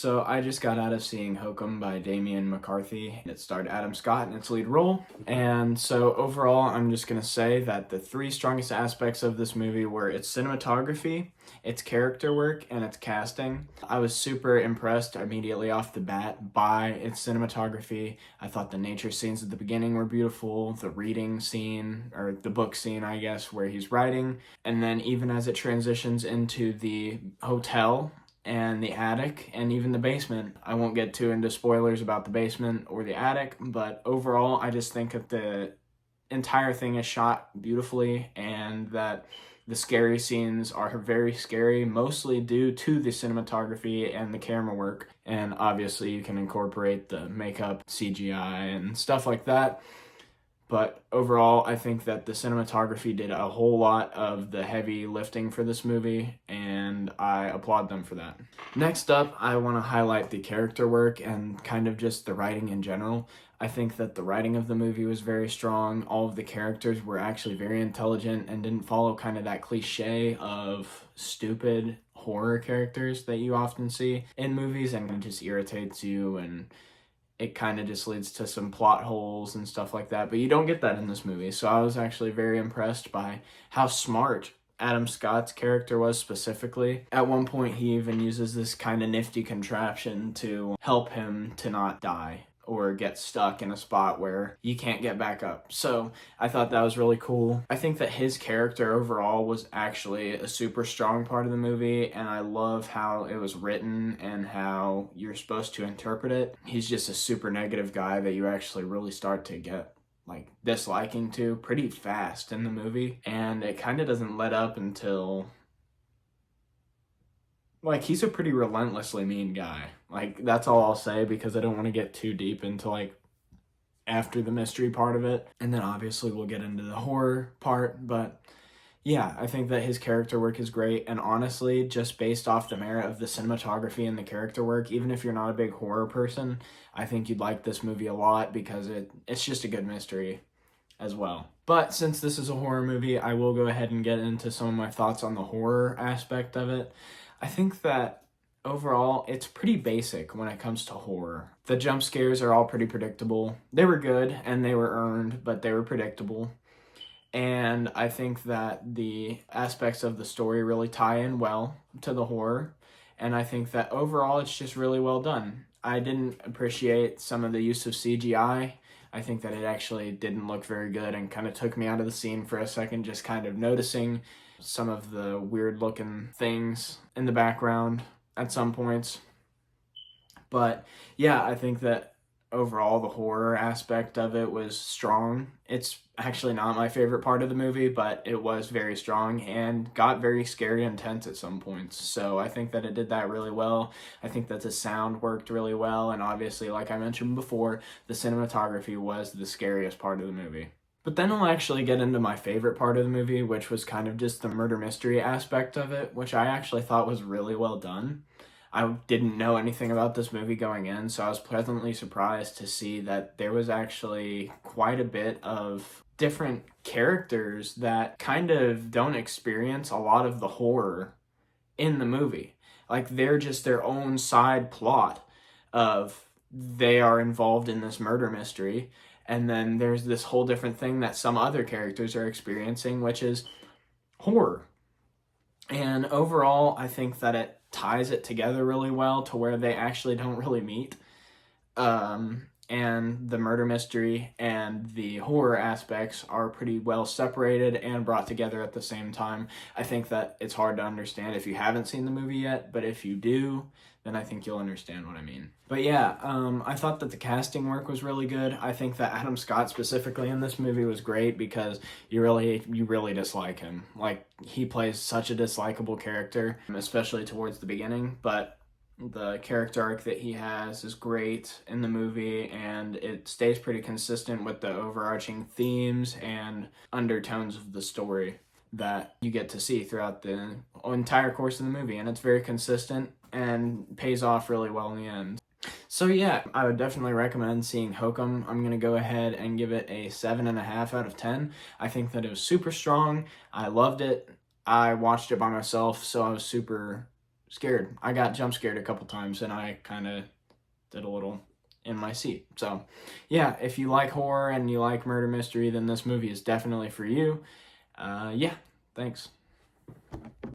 So I just got out of seeing Hokum by Damian McCarthy. It starred Adam Scott in its lead role. And so overall, I'm just going to say that the three strongest aspects of this movie were its cinematography, its character work, and its casting. I was super impressed immediately off the bat by its cinematography. I thought the nature scenes at the beginning were beautiful, the reading scene, or the book scene, I guess, where he's writing. And then even as it transitions into the hotel, and the attic, and even the basement. I won't get too into spoilers about the basement or the attic, but overall, I just think that the entire thing is shot beautifully and that the scary scenes are very scary, mostly due to the cinematography and the camera work. And obviously, you can incorporate the makeup, CGI, and stuff like that. But overall, I think that the cinematography did a whole lot of the heavy lifting for this movie, and I applaud them for that. Next up, I want to highlight the character work and kind of just the writing in general. I think that the writing of the movie was very strong. All of the characters were actually very intelligent and didn't follow kind of that cliche of stupid horror characters that you often see in movies, and it just irritates you, and it kind of just leads to some plot holes and stuff like that. But you don't get that in this movie. So I was actually very impressed by how smart Adam Scott's character was specifically. At one point, he even uses this kind of nifty contraption to help him to not die or get stuck in a spot where you can't get back up. So I thought that was really cool. I think that his character overall was actually a super strong part of the movie, and I love how it was written and how you're supposed to interpret it. He's just a super negative guy that you actually really start to get disliking to pretty fast in the movie, and it kind of doesn't let up until he's a pretty relentlessly mean guy. That's all I'll say because I don't want to get too deep into after the mystery part of it. And then obviously we'll get into the horror part, but yeah, I think that his character work is great, and honestly, just based off the merit of the cinematography and the character work, even if you're not a big horror person, I think you'd like this movie a lot because it's just a good mystery as well. But since this is a horror movie, I will go ahead and get into some of my thoughts on the horror aspect of it. I think that overall, it's pretty basic when it comes to horror. The jump scares are all pretty predictable. They were good and they were earned, but they were predictable. And I think that the aspects of the story really tie in well to the horror. And I think that overall, it's just really well done. I didn't appreciate some of the use of CGI. I think that it actually didn't look very good and kind of took me out of the scene for a second, just kind of noticing some of the weird looking things in the background at some points. But yeah, I think that overall the horror aspect of it was strong. It's actually not my favorite part of the movie, but it was very strong and got very scary and tense at some points. So I think that it did that really well. I think that the sound worked really well, and obviously, like I mentioned before, the cinematography was the scariest part of the movie. But then I'll actually get into my favorite part of the movie, which was kind of just the murder mystery aspect of it, which I actually thought was really well done. I didn't know anything about this movie going in, so I was pleasantly surprised to see that there was actually quite a bit of different characters that kind of don't experience a lot of the horror in the movie. They're just their own side plot of they are involved in this murder mystery, and then there's this whole different thing that some other characters are experiencing, which is horror. And overall, I think that it ties it together really well to where they actually don't really meet. And the murder mystery and the horror aspects are pretty well separated and brought together at the same time. I think that it's hard to understand if you haven't seen the movie yet, but if you do, then I think you'll understand what I mean. But yeah, I thought that the casting work was really good. I think that Adam Scott specifically in this movie was great because you really dislike him. He plays such a dislikable character, especially towards the beginning, but the character arc that he has is great in the movie, and it stays pretty consistent with the overarching themes and undertones of the story that you get to see throughout the entire course of the movie, and it's very consistent and pays off really well in the end. So yeah, I would definitely recommend seeing Hokum. I'm going to go ahead and give it a 7.5 out of 10. I think that it was super strong. I loved it. I watched it by myself, so I was super scared. I got jump scared a couple times, and I kind of did a little in my seat. So, yeah, if you like horror and you like murder mystery, then this movie is definitely for you. Yeah, thanks.